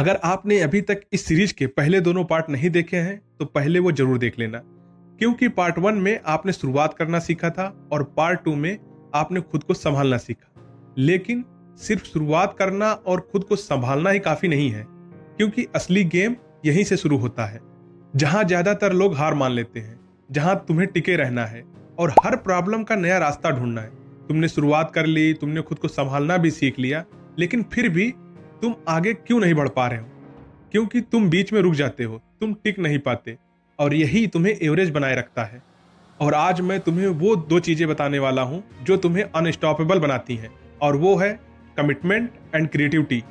अगर आपने अभी तक इस सीरीज के पहले दोनों पार्ट नहीं देखे हैं तो पहले वो जरूर देख लेना, क्योंकि पार्ट 1 में आपने शुरुआत करना सीखा था और पार्ट 2 में आपने खुद को संभालना सीखा। लेकिन सिर्फ शुरुआत करना और खुद को संभालना ही काफी नहीं है, क्योंकि असली गेम यहीं से शुरू होता है, जहां ज्यादातर लोग हार मान लेते हैं, जहां तुम्हें टिके रहना है और हर प्रॉब्लम का नया रास्ता ढूंढना है। तुमने शुरुआत कर ली, तुमने खुद को संभालना भी सीख लिया, लेकिन फिर भी तुम आगे क्यों नहीं बढ़ पा रहे हो? क्योंकि तुम बीच में रुक जाते हो, तुम टिक नहीं पाते, और यही तुम्हें एवरेज बनाए रखता है। और आज मैं तुम्हें वो दो चीजें बताने वाला हूं जो तुम्हें अनस्टॉपेबल बनाती हैं, और वो है कमिटमेंट एंड क्रिएटिविटी।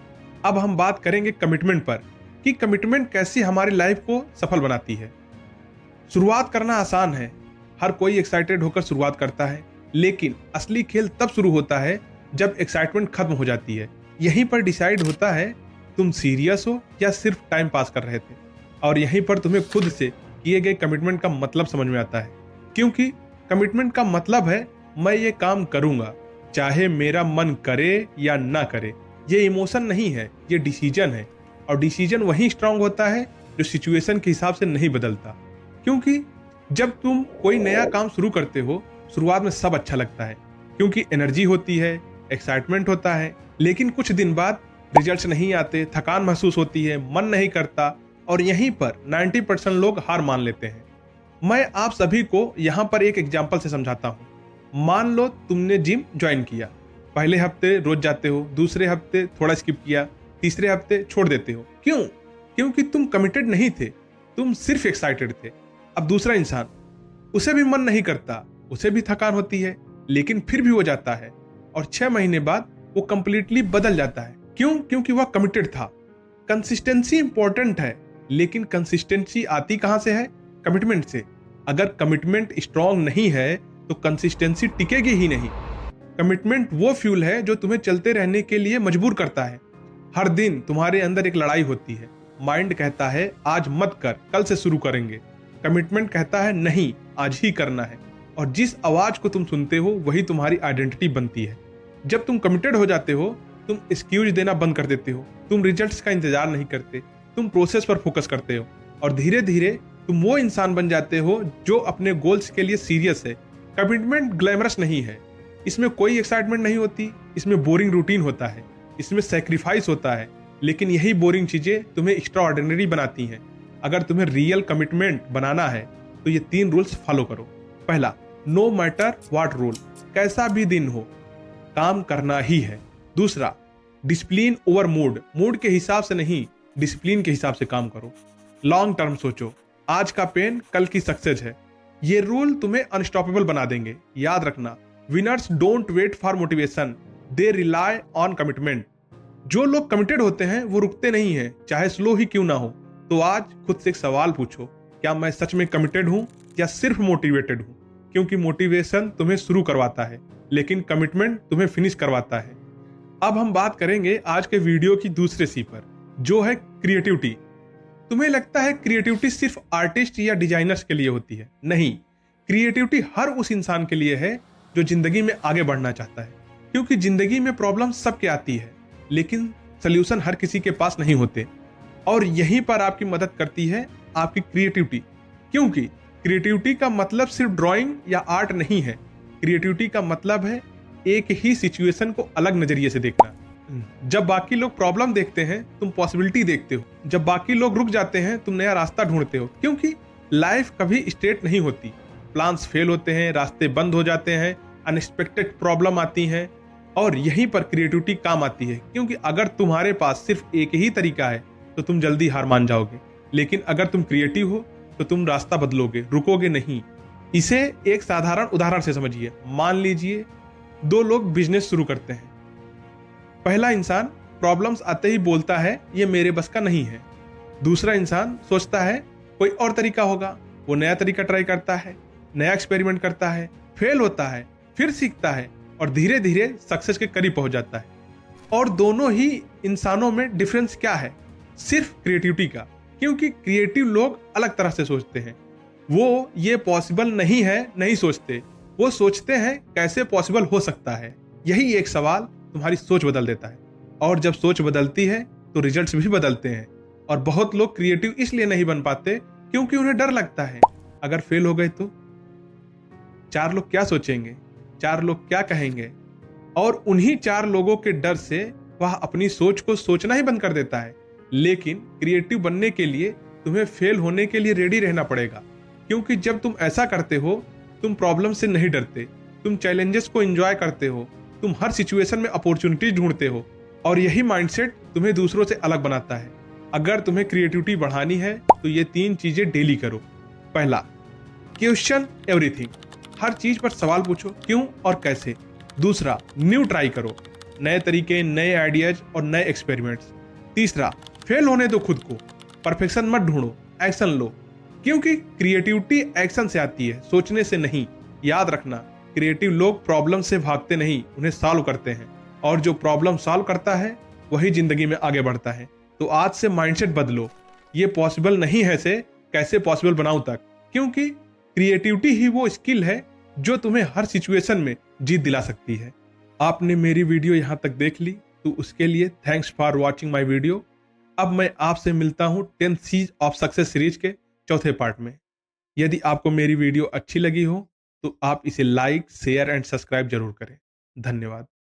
अब हम बात करेंगे कमिटमेंट पर, कि कमिटमेंट कैसे हमारी लाइफ को सफल बनाती है। शुरुआत करना आसान है, हर कोई एक्साइटेड होकर शुरुआत करता है, लेकिन असली खेल तब शुरू होता है जब एक्साइटमेंट खत्म हो जाती है। यहीं पर डिसाइड होता है तुम सीरियस हो या सिर्फ टाइम पास कर रहे थे, और यहीं पर तुम्हें खुद से किए गए कमिटमेंट का मतलब समझ में आता है। क्योंकि कमिटमेंट का मतलब है मैं ये काम करूंगा, चाहे मेरा मन करे या ना करे। ये इमोशन नहीं है, ये डिसीजन है, और डिसीजन वही स्ट्रांग होता है जो सिचुएशन के हिसाब से नहीं बदलता। क्योंकि जब तुम कोई नया काम शुरू करते हो, शुरुआत में सब अच्छा लगता है, क्योंकि एनर्जी होती है, एक्साइटमेंट होता है, लेकिन कुछ दिन बाद रिजल्ट्स नहीं आते, थकान महसूस होती है, मन नहीं करता, और यहीं पर 90% लोग हार मान लेते हैं। मैं आप सभी को यहाँ पर एक एग्जांपल से समझाता हूँ। मान लो तुमने जिम ज्वाइन किया, पहले हफ्ते रोज जाते हो, दूसरे हफ्ते थोड़ा स्किप किया, तीसरे हफ्ते छोड़ देते हो। क्यों? क्योंकि तुम कमिटेड नहीं थे, तुम सिर्फ एक्साइटेड थे। अब दूसरा इंसान, उसे भी मन नहीं करता, उसे भी थकान होती है, लेकिन फिर भी वो जाता है, और 6 महीने बाद वो कंप्लीटली बदल जाता है। क्यों? क्योंकि वह कमिटेड था। कंसिस्टेंसी इंपॉर्टेंट है, लेकिन कंसिस्टेंसी आती कहां से है? कमिटमेंट से। अगर कमिटमेंट स्ट्रांग नहीं है तो कंसिस्टेंसी टिकेगी ही नहीं। कमिटमेंट वो फ्यूल है जो तुम्हें चलते रहने के लिए मजबूर करता है। हर दिन तुम्हारे अंदर एक लड़ाई होती है। माइंड कहता है आज मत कर, कल से शुरू करेंगे। कमिटमेंट कहता है नहीं, आज ही करना है। और जिस आवाज को तुम सुनते हो वही तुम्हारी आइडेंटिटी बनती है। जब तुम कमिटेड हो जाते हो, तुम एक्सक्यूज देना बंद कर देते हो, तुम रिजल्ट्स का इंतजार नहीं करते, तुम प्रोसेस पर फोकस करते हो, और धीरे धीरे तुम वो इंसान बन जाते हो जो अपने गोल्स के लिए सीरियस है। कमिटमेंट ग्लैमरस नहीं है, इसमें कोई एक्साइटमेंट नहीं होती, इसमें बोरिंग रूटीन होता है, इसमें सेक्रीफाइस होता है, लेकिन यही बोरिंग चीजें तुम्हें एक्स्ट्रा ऑर्डिनरी बनाती हैं। अगर तुम्हें रियल कमिटमेंट बनाना है तो ये 3 रूल्स फॉलो करो। पहला, नो मैटर व्हाट रूल, कैसा भी दिन हो काम करना ही है। दूसरा, डिसिप्लिन ओवर मूड, मूड के हिसाब से नहीं, डिसिप्लिन के हिसाब से काम करो। लॉन्ग टर्म सोचो, आज का पेन कल की सक्सेस है। ये रूल तुम्हें अनस्टॉपेबल बना देंगे। याद रखना, winners don't wait for motivation, they rely on commitment. जो लोग कमिटेड होते हैं वो रुकते नहीं हैं, चाहे स्लो ही क्यों ना हो। तो आज खुद से एक सवाल पूछो, क्या मैं सच में कमिटेड हूं या सिर्फ मोटिवेटेड हूं? क्योंकि मोटिवेशन तुम्हें शुरू करवाता है, लेकिन कमिटमेंट तुम्हें फिनिश करवाता है। अब हम बात करेंगे आज के वीडियो की दूसरे सी पर, जो है क्रिएटिविटी। तुम्हें लगता है क्रिएटिविटी सिर्फ आर्टिस्ट या डिजाइनर्स के लिए होती है? नहीं, क्रिएटिविटी हर उस इंसान के लिए है जो जिंदगी में आगे बढ़ना चाहता है। क्योंकि जिंदगी में प्रॉब्लम सबके आती है, लेकिन सोल्यूशन हर किसी के पास नहीं होते, और यहीं पर आपकी मदद करती है आपकी क्रिएटिविटी। क्योंकि क्रिएटिविटी का मतलब सिर्फ ड्राइंग या आर्ट नहीं है। क्रिएटिविटी का मतलब है एक ही सिचुएशन को अलग नजरिए से देखना। जब बाकी लोग प्रॉब्लम देखते हैं तुम पॉसिबिलिटी देखते हो, जब बाकी लोग रुक जाते हैं तुम नया रास्ता ढूंढते हो। क्योंकि लाइफ कभी स्ट्रेट नहीं होती, प्लान्स फेल होते हैं, रास्ते बंद हो जाते हैं, अनएक्सपेक्टेड प्रॉब्लम आती हैं, और यहीं पर क्रिएटिविटी काम आती है। क्योंकि अगर तुम्हारे पास सिर्फ एक ही तरीका है तो तुम जल्दी हार मान जाओगे, लेकिन अगर तुम क्रिएटिव हो तो तुम रास्ता बदलोगे, रुकोगे नहीं। इसे एक साधारण उदाहरण से समझिए। मान लीजिए 2 लोग बिजनेस शुरू करते हैं। पहला इंसान प्रॉब्लम्स आते ही बोलता है ये मेरे बस का नहीं है। दूसरा इंसान सोचता है कोई और तरीका होगा, वो नया तरीका ट्राई करता है, नया एक्सपेरिमेंट करता है, फेल होता है, फिर सीखता है, और धीरे धीरे सक्सेस के करीब पहुंच जाता है। और दोनों ही इंसानों में डिफरेंस क्या है? सिर्फ क्रिएटिविटी का। क्योंकि क्रिएटिव लोग अलग तरह से सोचते हैं, वो ये पॉसिबल नहीं है नहीं सोचते, वो सोचते हैं कैसे पॉसिबल हो सकता है। यही एक सवाल तुम्हारी सोच बदल देता है, और जब सोच बदलती है तो रिजल्ट्स भी बदलते हैं। और बहुत लोग क्रिएटिव इसलिए नहीं बन पाते क्योंकि उन्हें डर लगता है, अगर फेल हो गए तो 4 लोग क्या सोचेंगे, 4 लोग क्या कहेंगे, और उन्हीं 4 लोगों के डर से वह अपनी सोच को सोचना ही बंद कर देता है। लेकिन क्रिएटिव बनने के लिए तुम्हें फेल होने के लिए रेडी रहना पड़ेगा, क्योंकि जब तुम ऐसा करते हो, तुम प्रॉब्लम से नहीं डरते, तुम चैलेंजेस को एंजॉय करते हो, तुम हर सिचुएशन में अपॉर्चुनिटी ढूंढते हो, और यही माइंडसेट तुम्हें दूसरों से अलग बनाता है। अगर तुम्हें क्रिएटिविटी बढ़ानी है तो ये 3 चीजें डेली करो। पहला, क्वेश्चन एवरीथिंग, हर चीज पर सवाल पूछो, क्यों और कैसे। दूसरा, न्यू ट्राई करो, नए तरीके, नए आइडियाज और नए एक्सपेरिमेंट्स। तीसरा, फेल होने दो खुद को, परफेक्शन मत ढूंढो, एक्शन लो, क्योंकि क्रिएटिविटी एक्शन से आती है, सोचने से नहीं। याद रखना, क्रिएटिव लोग प्रॉब्लम से भागते नहीं, उन्हें सॉल्व करते हैं, और जो प्रॉब्लम सॉल्व करता है वही जिंदगी में आगे बढ़ता है। तो आज से माइंडसेट बदलो, ये पॉसिबल नहीं है से कैसे पॉसिबल बनाऊं तक, क्योंकि क्रिएटिविटी ही वो स्किल है जो तुम्हें हर सिचुएशन में जीत दिला सकती है। आपने मेरी वीडियो यहां तक देख ली तो उसके लिए thanks for watching my video. अब मैं आपसे मिलता हूं 10 सीज ऑफ सक्सेस सीरीज के चौथे पार्ट में। यदि आपको मेरी वीडियो अच्छी लगी हो तो आप इसे लाइक, शेयर एंड सब्सक्राइब जरूर करें। धन्यवाद।